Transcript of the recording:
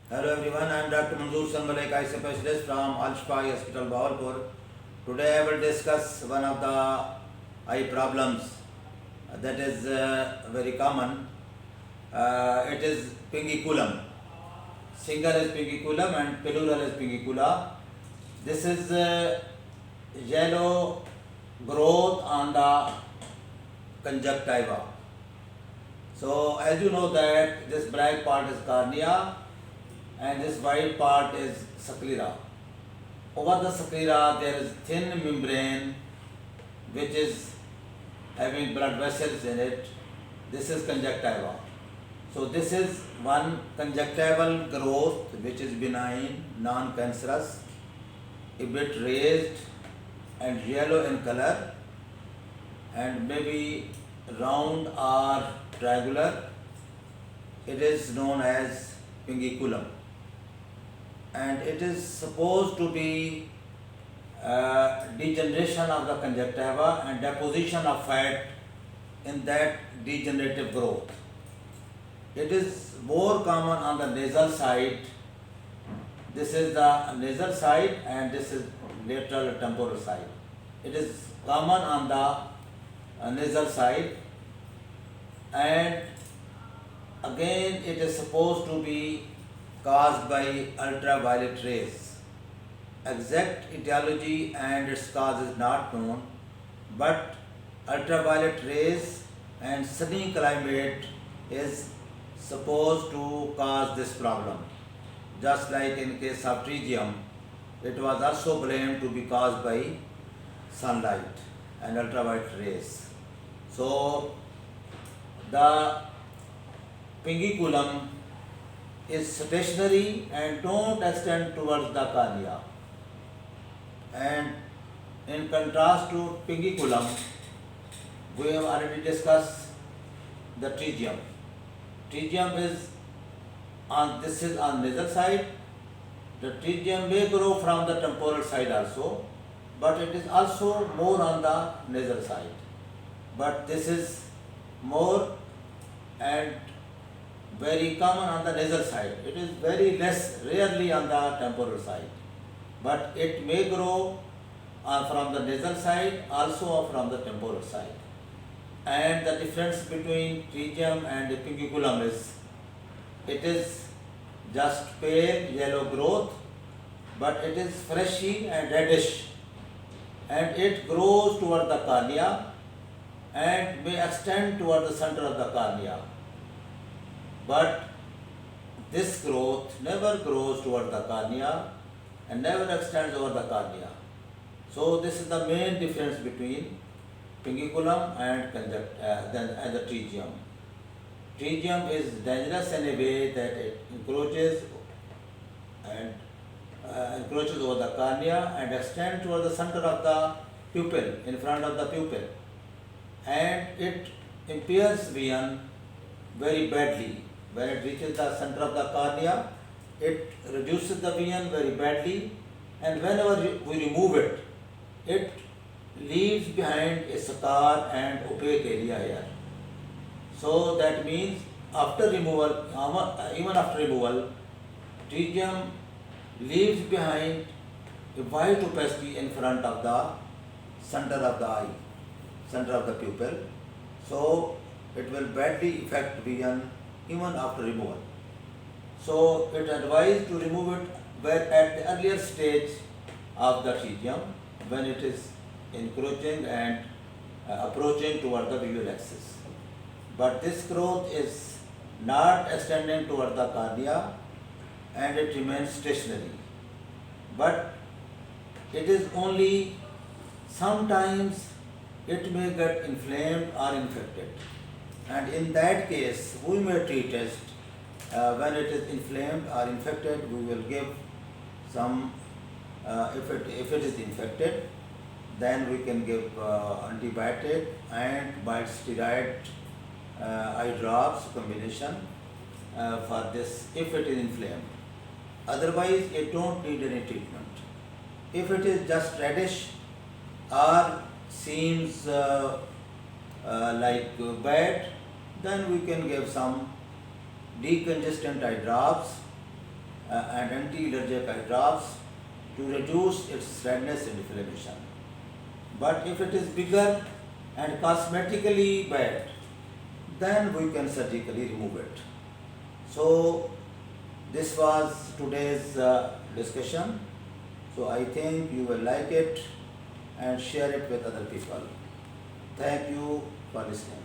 Hello everyone, I am Dr. Manzoor Sangalek, eye specialist from Al Shifai Hospital, Bahawalpur. Today I will discuss one of the eye problems that is very common. It is pingiculum. Single is pingiculum and pleural is pingicula. This is yellow growth on the conjunctiva. So as you know that this black part is cornea and this white part is sclera. Over the sclera there is thin membrane which is having blood vessels in it. This is conjunctiva. So this is one conjunctival growth which is benign, non-cancerous, a bit raised and yellow in color and maybe round or triangular. It is known as pingiculum and it is supposed to be degeneration of the conjunctiva and deposition of fat in that degenerative growth. It is more common on the nasal side. This is the nasal side and this is lateral temporal side. It is common on the nasal side, and again it is supposed to be caused by ultraviolet rays. Exact etiology and its cause is not known, but ultraviolet rays and sunny climate is supposed to cause this problem. Just like in case of pterygium, it was also blamed to be caused by sunlight and ultraviolet rays. So the pingiculum is stationary and don't extend towards the cornea. And in contrast to pingiculum, we have already discussed the pterygium. Pterygium is this is on nasal side. The pterygium may grow from the temporal side also, but it is also more on the nasal side. But this is more and very common on the nasal side. It is very less, rarely on the temporal side. But it may grow from the nasal side, also from the temporal side. And the difference between pterygium and pingiculum is, it is just pale yellow growth, but it is fleshy and reddish, and it grows toward the cornea and may extend toward the center of the cornea. But this growth never grows toward the cornea and never extends over the cornea. So this is the main difference between pingiculum and the pterygium. Pterygium is dangerous in a way that it encroaches over the cornea and extends toward the center of the pupil, in front of the pupil, and it impairs vision very badly. When it reaches the center of the cornea, it reduces the vision very badly, and whenever we remove it, it leaves behind a scar and opaque area here. So that means after removal, even after removal, pterygium leaves behind a white opacity in front of the center of the eye, center of the pupil. So it will badly affect vision even after removal. So it advised to remove it at the earlier stage of the pterygium, when it is encroaching and approaching toward the visual axis. But this growth is not extending toward the cornea and it remains stationary. But it is only sometimes it may get inflamed or infected. And in that case, we may treat it when it is inflamed or infected. We will give some, if it is infected, then we can give antibiotic and mild steroid eye drops combination for this if it is inflamed. Otherwise, it don't need any treatment. If it is just reddish or seems like bad, then we can give some decongestant eye drops and anti-allergic eye drops to reduce its redness and inflammation. But if it is bigger and cosmetically bad, then we can surgically remove it. So this was today's discussion. So I think you will like it and share it with other people. Thank you for listening.